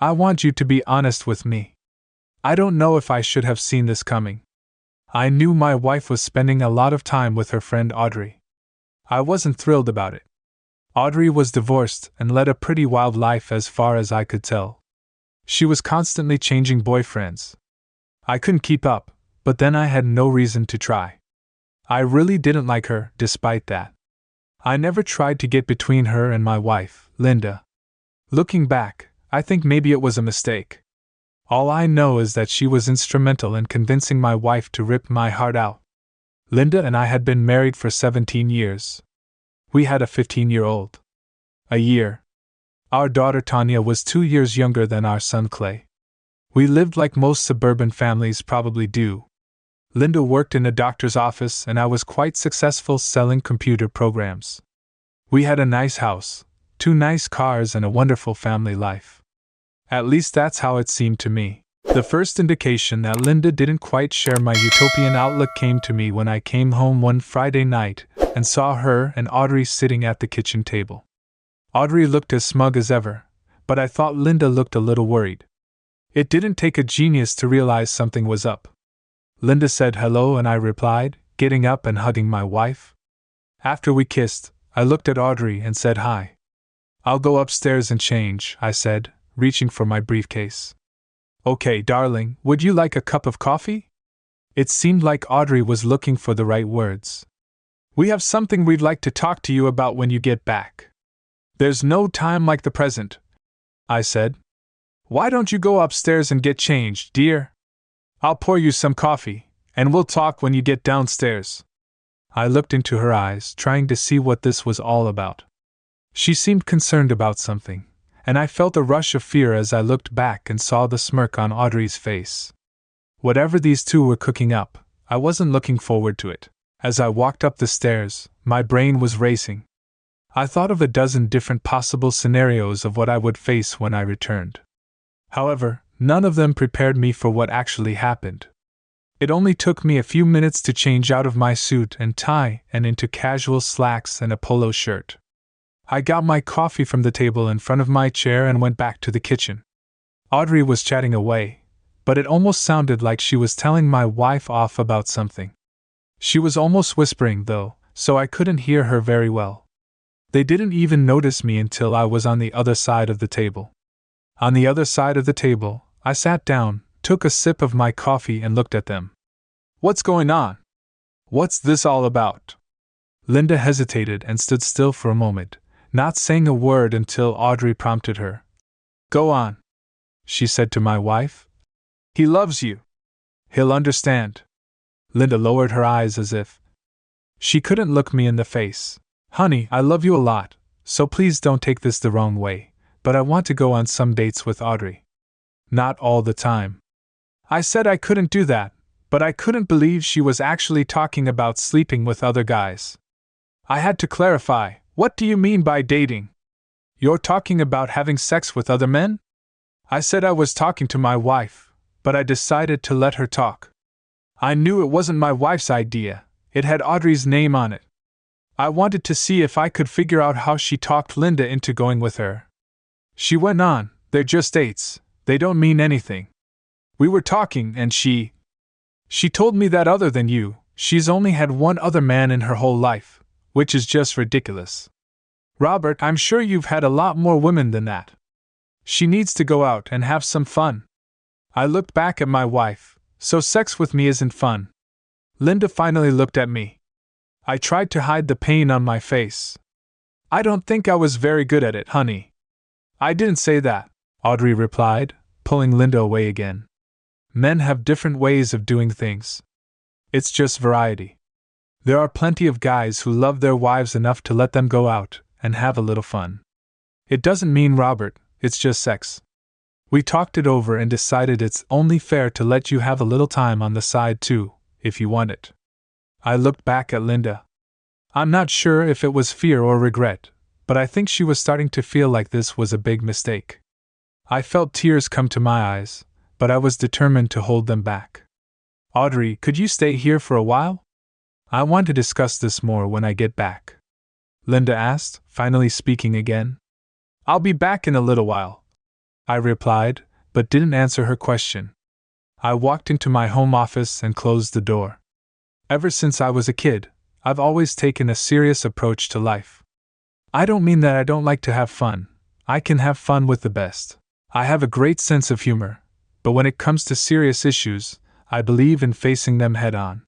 I want you to be honest with me. I don't know if I should have seen this coming. I knew my wife was spending a lot of time with her friend Audrey. I wasn't thrilled about it. Audrey was divorced and led a pretty wild life as far as I could tell. She was constantly changing boyfriends. I couldn't keep up, but then I had no reason to try. I really didn't like her, despite that. I never tried to get between her and my wife, Linda. Looking back, I think maybe it was a mistake. All I know is that she was instrumental in convincing my wife to rip my heart out. Linda and I had been married for 17 years. We had a 15-year-old. A year. Our daughter Tanya was 2 years younger than our son Clay. We lived like most suburban families probably do. Linda worked in a doctor's office and I was quite successful selling computer programs. We had a nice house, 2 nice cars and a wonderful family life. At least that's how it seemed to me. The first indication that Linda didn't quite share my utopian outlook came to me when I came home one Friday night and saw her and Audrey sitting at the kitchen table. Audrey looked as smug as ever, but I thought Linda looked a little worried. It didn't take a genius to realize something was up. Linda said hello and I replied, getting up and hugging my wife. After we kissed, I looked at Audrey and said hi. I'll go upstairs and change, I said, reaching for my briefcase. Okay, darling, would you like a cup of coffee? It seemed like Audrey was looking for the right words. We have something we'd like to talk to you about when you get back. There's no time like the present, I said. Why don't you go upstairs and get changed, dear? I'll pour you some coffee, and we'll talk when you get downstairs. I looked into her eyes, trying to see what this was all about. She seemed concerned about something, and I felt a rush of fear as I looked back and saw the smirk on Audrey's face. Whatever these two were cooking up, I wasn't looking forward to it. As I walked up the stairs, my brain was racing. I thought of a dozen different possible scenarios of what I would face when I returned. However, none of them prepared me for what actually happened. It only took me a few minutes to change out of my suit and tie and into casual slacks and a polo shirt. I got my coffee from the table in front of my chair and went back to the kitchen. Audrey was chatting away, but it almost sounded like she was telling my wife off about something. She was almost whispering, though, so I couldn't hear her very well. They didn't even notice me until I was on the other side of the table. On the other side of the table, I sat down, took a sip of my coffee and looked at them. What's going on? What's this all about? Linda hesitated and stood still for a moment, not saying a word until Audrey prompted her. Go on, she said to my wife. He loves you. He'll understand. Linda lowered her eyes as if she couldn't look me in the face. Honey, I love you a lot, so please don't take this the wrong way, but I want to go on some dates with Audrey. Not all the time. I said I couldn't do that, but I couldn't believe she was actually talking about sleeping with other guys. I had to clarify, what do you mean by dating? You're talking about having sex with other men? I said I was talking to my wife, but I decided to let her talk. I knew it wasn't my wife's idea, it had Audrey's name on it. I wanted to see if I could figure out how she talked Linda into going with her. She went on, they're just dates, they don't mean anything. We were talking and she told me that other than you, she's only had one other man in her whole life, which is just ridiculous. Robert, I'm sure you've had a lot more women than that. She needs to go out and have some fun. I looked back at my wife, so sex with me isn't fun. Linda finally looked at me. I tried to hide the pain on my face. I don't think I was very good at it, honey. I didn't say that, Audrey replied, pulling Linda away again. Men have different ways of doing things. It's just variety. There are plenty of guys who love their wives enough to let them go out and have a little fun. It doesn't mean Robert, it's just sex. We talked it over and decided it's only fair to let you have a little time on the side too, if you want it. I looked back at Linda. I'm not sure if it was fear or regret, but I think she was starting to feel like this was a big mistake. I felt tears come to my eyes, but I was determined to hold them back. Audrey, could you stay here for a while? I want to discuss this more when I get back. Linda asked, finally speaking again. I'll be back in a little while, I replied, but didn't answer her question. I walked into my home office and closed the door. Ever since I was a kid, I've always taken a serious approach to life. I don't mean that I don't like to have fun. I can have fun with the best. I have a great sense of humor, but when it comes to serious issues, I believe in facing them head on.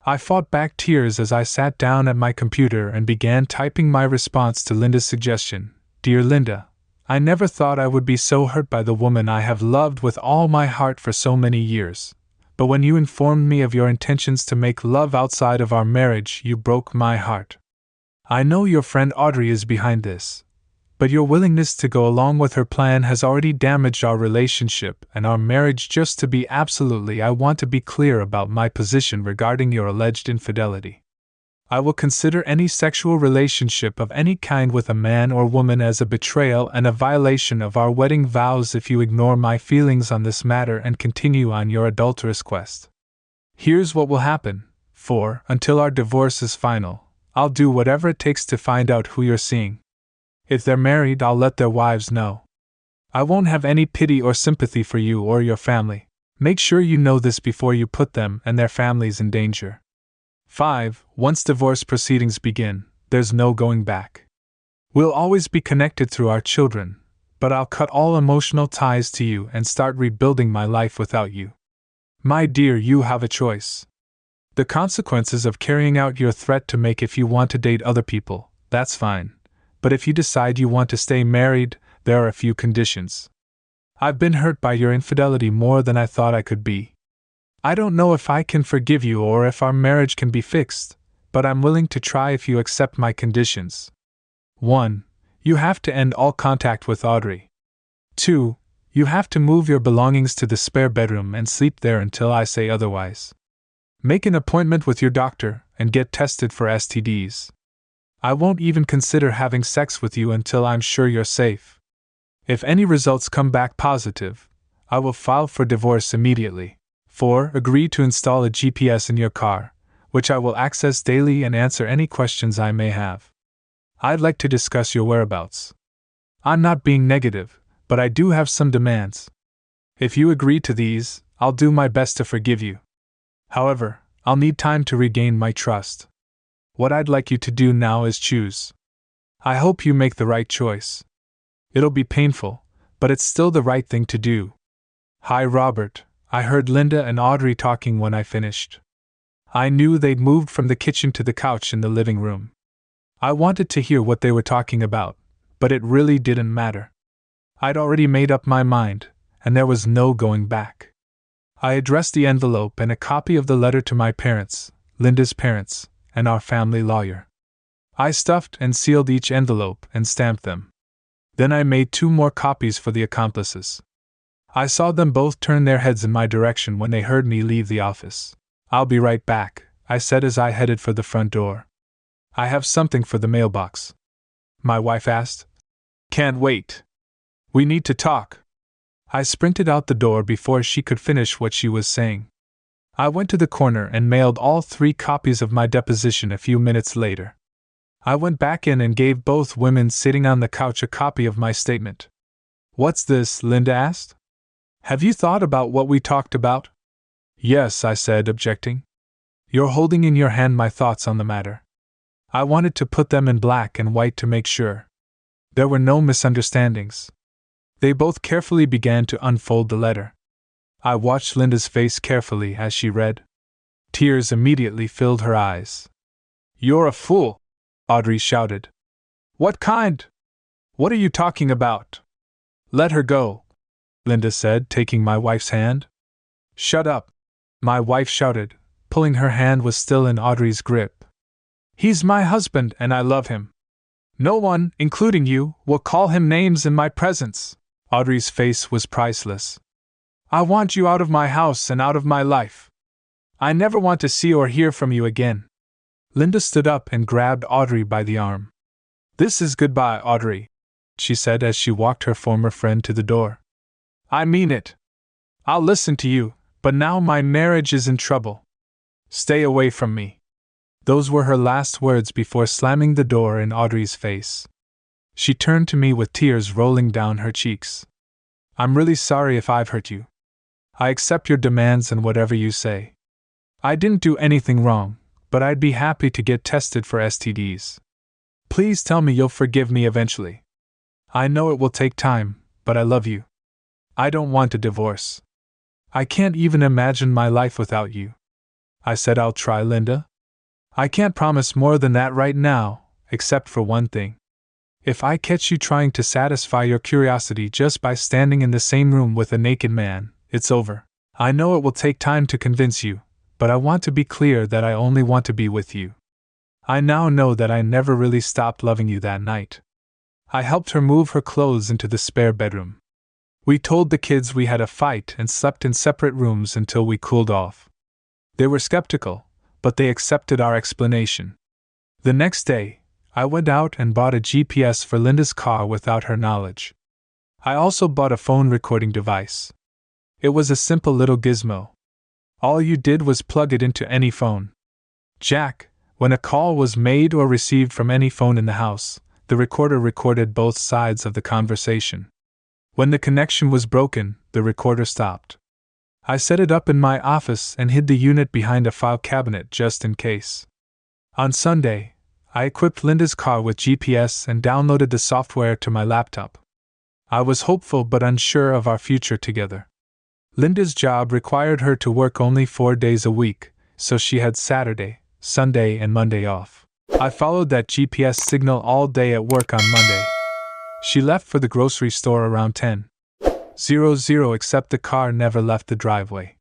I fought back tears as I sat down at my computer and began typing my response to Linda's suggestion. Dear Linda, I never thought I would be so hurt by the woman I have loved with all my heart for so many years. But when you informed me of your intentions to make love outside of our marriage, you broke my heart. I know your friend Audrey is behind this, but your willingness to go along with her plan has already damaged our relationship and our marriage. Just to be absolutely, I want to be clear about my position regarding your alleged infidelity. I will consider any sexual relationship of any kind with a man or woman as a betrayal and a violation of our wedding vows if you ignore my feelings on this matter and continue on your adulterous quest. Here's what will happen, for, until our divorce is final, I'll do whatever it takes to find out who you're seeing. If they're married, I'll let their wives know. I won't have any pity or sympathy for you or your family. Make sure you know this before you put them and their families in danger. 5. Once divorce proceedings begin, there's no going back. We'll always be connected through our children, but I'll cut all emotional ties to you and start rebuilding my life without you. My dear, you have a choice. The consequences of carrying out your threat to make if you want to date other people, that's fine. But if you decide you want to stay married, there are a few conditions. I've been hurt by your infidelity more than I thought I could be. I don't know if I can forgive you or if our marriage can be fixed, but I'm willing to try if you accept my conditions. 1. You have to end all contact with Audrey. 2. You have to move your belongings to the spare bedroom and sleep there until I say otherwise. Make an appointment with your doctor and get tested for STDs. I won't even consider having sex with you until I'm sure you're safe. If any results come back positive, I will file for divorce immediately. 4. Agree to install a GPS in your car, which I will access daily and answer any questions I may have. I'd like to discuss your whereabouts. I'm not being negative, but I do have some demands. If you agree to these, I'll do my best to forgive you. However, I'll need time to regain my trust. What I'd like you to do now is choose. I hope you make the right choice. It'll be painful, but it's still the right thing to do. Hi Robert, I heard Linda and Audrey talking when I finished. I knew they'd moved from the kitchen to the couch in the living room. I wanted to hear what they were talking about, but it really didn't matter. I'd already made up my mind, and there was no going back. I addressed the envelope and a copy of the letter to my parents, Linda's parents, and our family lawyer. I stuffed and sealed each envelope and stamped them. Then I made 2 more copies for the accomplices. I saw them both turn their heads in my direction when they heard me leave the office. I'll be right back, I said as I headed for the front door. I have something for the mailbox. My wife asked. Can't wait. We need to talk. I sprinted out the door before she could finish what she was saying. I went to the corner and mailed all 3 copies of my deposition a few minutes later. I went back in and gave both women sitting on the couch a copy of my statement. What's this? Linda asked. Have you thought about what we talked about? Yes, I said, objecting. You're holding in your hand my thoughts on the matter. I wanted to put them in black and white to make sure. There were no misunderstandings. They both carefully began to unfold the letter. I watched Linda's face carefully as she read. Tears immediately filled her eyes. You're a fool, Audrey shouted. What kind? What are you talking about? Let her go, Linda said, taking my wife's hand. Shut up, my wife shouted, pulling her hand was still in Audrey's grip. He's my husband and I love him. No one, including you, will call him names in my presence. Audrey's face was priceless. I want you out of my house and out of my life. I never want to see or hear from you again. Linda stood up and grabbed Audrey by the arm. This is goodbye, Audrey, she said as she walked her former friend to the door. I mean it. I'll listen to you, but now my marriage is in trouble. Stay away from me. Those were her last words before slamming the door in Audrey's face. She turned to me with tears rolling down her cheeks. I'm really sorry if I've hurt you. I accept your demands and whatever you say. I didn't do anything wrong, but I'd be happy to get tested for STDs. Please tell me you'll forgive me eventually. I know it will take time, but I love you. I don't want a divorce. I can't even imagine my life without you. I said I'll try, Linda. I can't promise more than that right now, except for one thing. If I catch you trying to satisfy your curiosity just by standing in the same room with a naked man, it's over. I know it will take time to convince you, but I want to be clear that I only want to be with you. I now know that I never really stopped loving you that night. I helped her move her clothes into the spare bedroom. We told the kids we had a fight and slept in separate rooms until we cooled off. They were skeptical, but they accepted our explanation. The next day, I went out and bought a GPS for Linda's car without her knowledge. I also bought a phone recording device. It was a simple little gizmo. All you did was plug it into any phone jack. When a call was made or received from any phone in the house, the recorder recorded both sides of the conversation. When the connection was broken, the recorder stopped. I set it up in my office and hid the unit behind a file cabinet just in case. On Sunday, I equipped Linda's car with GPS and downloaded the software to my laptop. I was hopeful but unsure of our future together. Linda's job required her to work only 4 days a week, so she had Saturday, Sunday, and Monday off. I followed that GPS signal all day at work on Monday. She left for the grocery store around 10:00, except the car never left the driveway.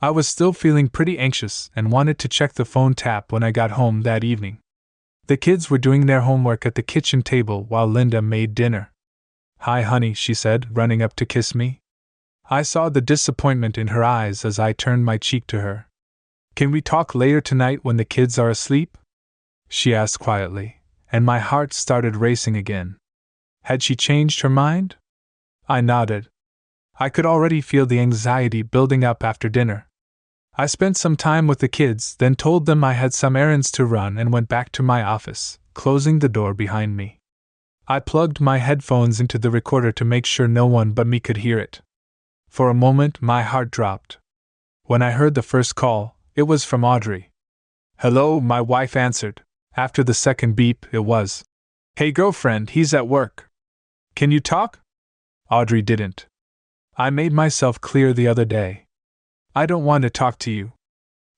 I was still feeling pretty anxious and wanted to check the phone tap when I got home that evening. The kids were doing their homework at the kitchen table while Linda made dinner. "Hi, honey," she said, running up to kiss me. I saw the disappointment in her eyes as I turned my cheek to her. "Can we talk later tonight when the kids are asleep?" she asked quietly, and my heart started racing again. Had she changed her mind? I nodded. I could already feel the anxiety building up after dinner. I spent some time with the kids, then told them I had some errands to run and went back to my office, closing the door behind me. I plugged my headphones into the recorder to make sure no one but me could hear it. For a moment, my heart dropped. When I heard the first call, it was from Audrey. "Hello," my wife answered. After the second beep, it was, "Hey girlfriend, he's at work. Can you talk?" Audrey didn't. I made myself clear the other day. I don't want to talk to you.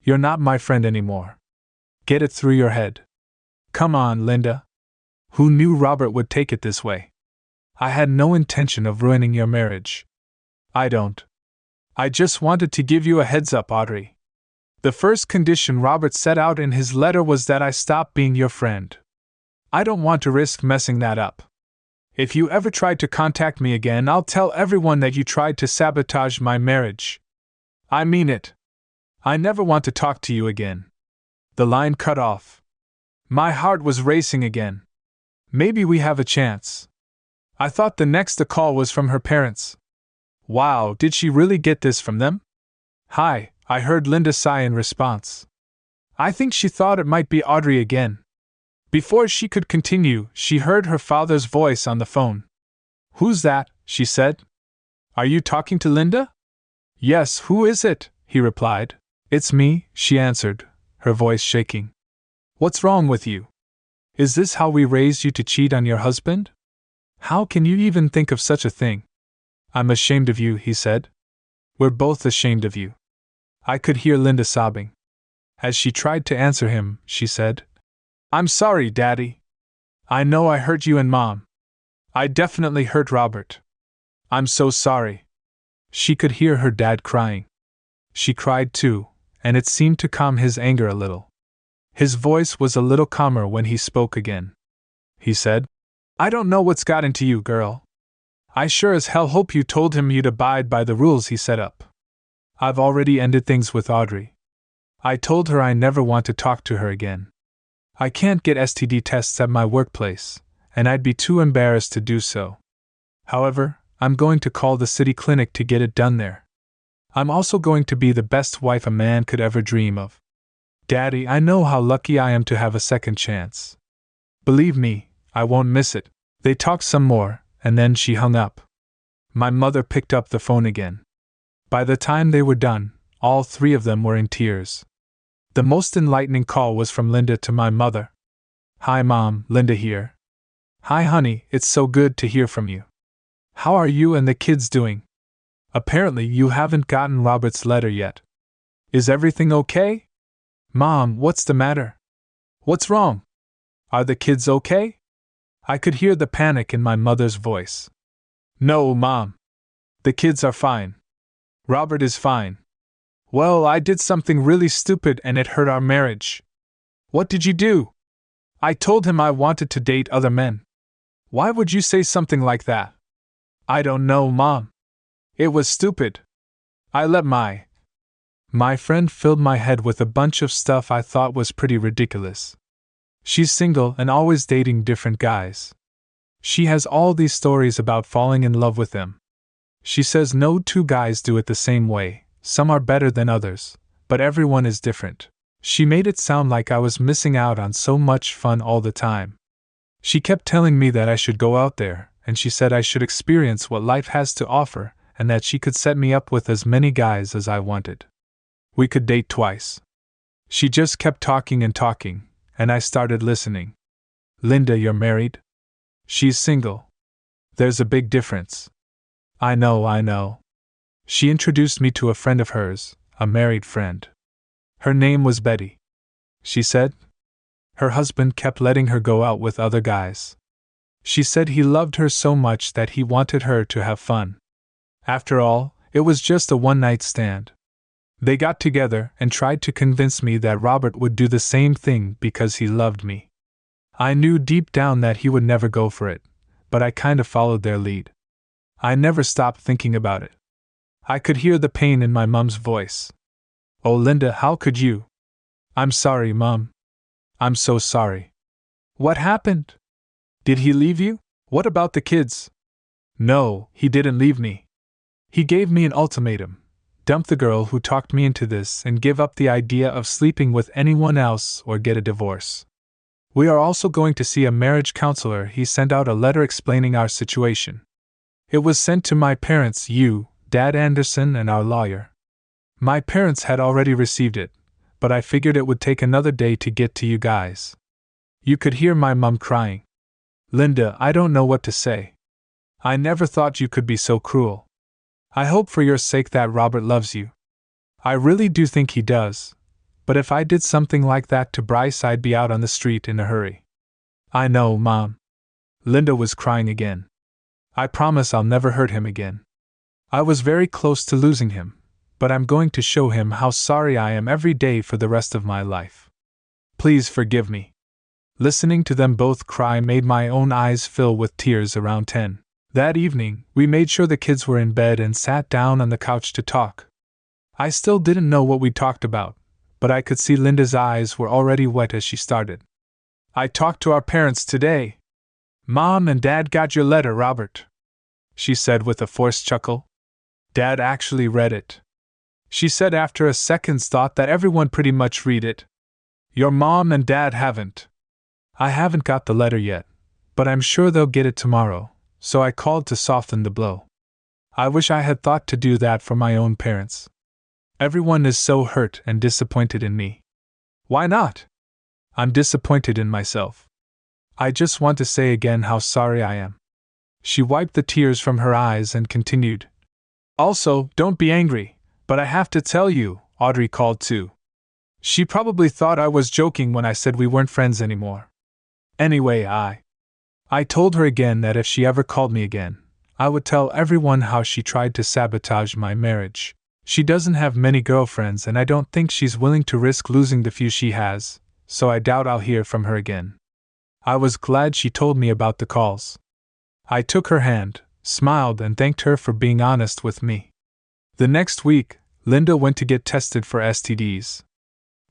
You're not my friend anymore. Get it through your head. Come on, Linda. Who knew Robert would take it this way? I had no intention of ruining your marriage. I don't. I just wanted to give you a heads up, Audrey. The first condition Robert set out in his letter was that I stop being your friend. I don't want to risk messing that up. If you ever try to contact me again, I'll tell everyone that you tried to sabotage my marriage. I mean it. I never want to talk to you again." The line cut off. My heart was racing again. Maybe we have a chance. I thought the next call was from her parents. Wow, did she really get this from them? "Hi," I heard Linda sigh in response. I think she thought it might be Audrey again. Before she could continue, she heard her father's voice on the phone. "Who's that?" she said. "Are you talking to Linda?" "Yes, who is it?" he replied. "It's me," she answered, her voice shaking. "What's wrong with you? Is this how we raised you to cheat on your husband? How can you even think of such a thing?" "I'm ashamed of you," he said. "We're both ashamed of you." I could hear Linda sobbing. As she tried to answer him, she said, "I'm sorry, Daddy. I know I hurt you and Mom. I definitely hurt Robert. I'm so sorry." She could hear her dad crying. She cried too, and it seemed to calm his anger a little. His voice was a little calmer when he spoke again. He said, "I don't know what's got into you, girl. I sure as hell hope you told him you'd abide by the rules he set up. I've already ended things with Audrey. I told her I never want to talk to her again. I can't get STD tests at my workplace, and I'd be too embarrassed to do so. However, I'm going to call the city clinic to get it done there. I'm also going to be the best wife a man could ever dream of. Daddy, I know how lucky I am to have a second chance. Believe me, I won't miss it." They talked some more, and then she hung up. My mother picked up the phone again. By the time they were done, all three of them were in tears. The most enlightening call was from Linda to my mother. "Hi Mom, Linda here." "Hi honey, it's so good to hear from you. How are you and the kids doing? Apparently you haven't gotten Robert's letter yet. Is everything okay?" "Mom, what's the matter? What's wrong? Are the kids okay?" I could hear the panic in my mother's voice. "No, Mom. The kids are fine. Robert is fine. Well, I did something really stupid and it hurt our marriage." "What did you do?" "I told him I wanted to date other men." "Why would you say something like that?" "I don't know, Mom. It was stupid. I let My friend filled my head with a bunch of stuff I thought was pretty ridiculous. She's single and always dating different guys. She has all these stories about falling in love with them. She says no two guys do it the same way, some are better than others, but everyone is different. She made it sound like I was missing out on so much fun all the time. She kept telling me that I should go out there, and she said I should experience what life has to offer, and that she could set me up with as many guys as I wanted. We could date twice. She just kept talking and talking, and I started listening. "Linda, you're married?" "She's single." "There's a big difference." I know. She introduced me to a friend of hers, a married friend. Her name was Betty. She said her husband kept letting her go out with other guys. She said he loved her so much that he wanted her to have fun. After all, it was just a one-night stand. They got together and tried to convince me that Robert would do the same thing because he loved me. I knew deep down that he would never go for it, but I kind of followed their lead. I never stopped thinking about it. I could hear the pain in my mom's voice. "Oh, Linda, how could you?" "I'm sorry, Mom. I'm so sorry." "What happened? Did he leave you? What about the kids?" "No, he didn't leave me. He gave me an ultimatum. Dump the girl who talked me into this and give up the idea of sleeping with anyone else or get a divorce. We are also going to see a marriage counselor. He sent out a letter explaining our situation. It was sent to my parents, you, Dad Anderson, and our lawyer. My parents had already received it, but I figured it would take another day to get to you guys." You could hear my mom crying. "Linda, I don't know what to say. I never thought you could be so cruel. I hope for your sake that Robert loves you. I really do think he does, but if I did something like that to Bryce, I'd be out on the street in a hurry." "I know, Mom." Linda was crying again. "I promise I'll never hurt him again. I was very close to losing him, but I'm going to show him how sorry I am every day for the rest of my life. Please forgive me." Listening to them both cry made my own eyes fill with tears. Around 10 that evening, we made sure the kids were in bed and sat down on the couch to talk. I still didn't know what we talked about, but I could see Linda's eyes were already wet as she started. "I talked to our parents today. Mom and Dad got your letter, Robert," she said with a forced chuckle. "Dad actually read it." She said after a second's thought that everyone pretty much read it. "Your mom and Dad haven't." "I haven't got the letter yet, but I'm sure they'll get it tomorrow, so I called to soften the blow. I wish I had thought to do that for my own parents. Everyone is so hurt and disappointed in me." "Why not?" "I'm disappointed in myself. I just want to say again how sorry I am." She wiped the tears from her eyes and continued. "Also, don't be angry, but I have to tell you," Audrey called too. "She probably thought I was joking when I said we weren't friends anymore. Anyway, I told her again that if she ever called me again, I would tell everyone how she tried to sabotage my marriage. She doesn't have many girlfriends and I don't think she's willing to risk losing the few she has, so I doubt I'll hear from her again." I was glad she told me about the calls. I took her hand, smiled, and thanked her for being honest with me. The next week, Linda went to get tested for STDs.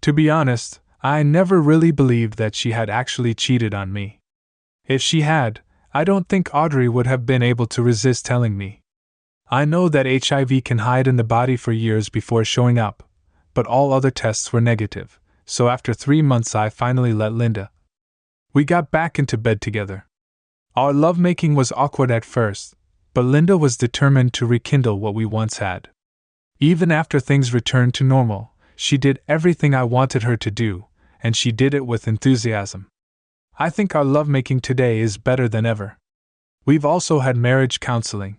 To be honest, I never really believed that she had actually cheated on me. If she had, I don't think Audrey would have been able to resist telling me. I know that HIV can hide in the body for years before showing up, but all other tests were negative, so after 3 months I finally let Linda. We got back into bed together. Our lovemaking was awkward at first, but Linda was determined to rekindle what we once had. Even after things returned to normal, she did everything I wanted her to do, and she did it with enthusiasm. I think our lovemaking today is better than ever. We've also had marriage counseling.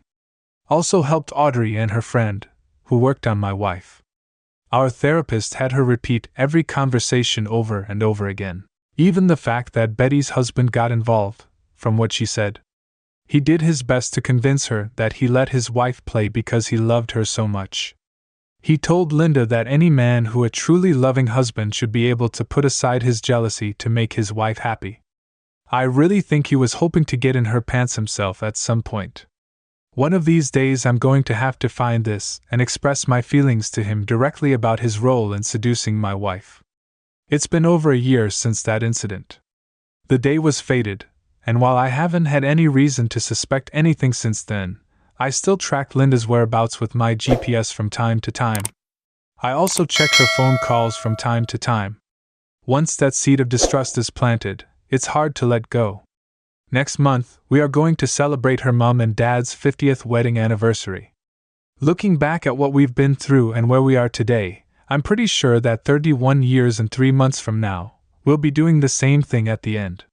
Also helped Audrey and her friend, who worked on my wife. Our therapist had her repeat every conversation over and over again. Even the fact that Betty's husband got involved, from what she said. He did his best to convince her that he let his wife play because he loved her so much. He told Linda that any man who a truly loving husband should be able to put aside his jealousy to make his wife happy. I really think he was hoping to get in her pants himself at some point. One of these days I'm going to have to find this and express my feelings to him directly about his role in seducing my wife. It's been over a year since that incident. The day was fated, and while I haven't had any reason to suspect anything since then, I still track Linda's whereabouts with my GPS from time to time. I also check her phone calls from time to time. Once that seed of distrust is planted, it's hard to let go. Next month, we are going to celebrate her mom and dad's 50th wedding anniversary. Looking back at what we've been through and where we are today, I'm pretty sure that 31 years and 3 months from now, we'll be doing the same thing at the end.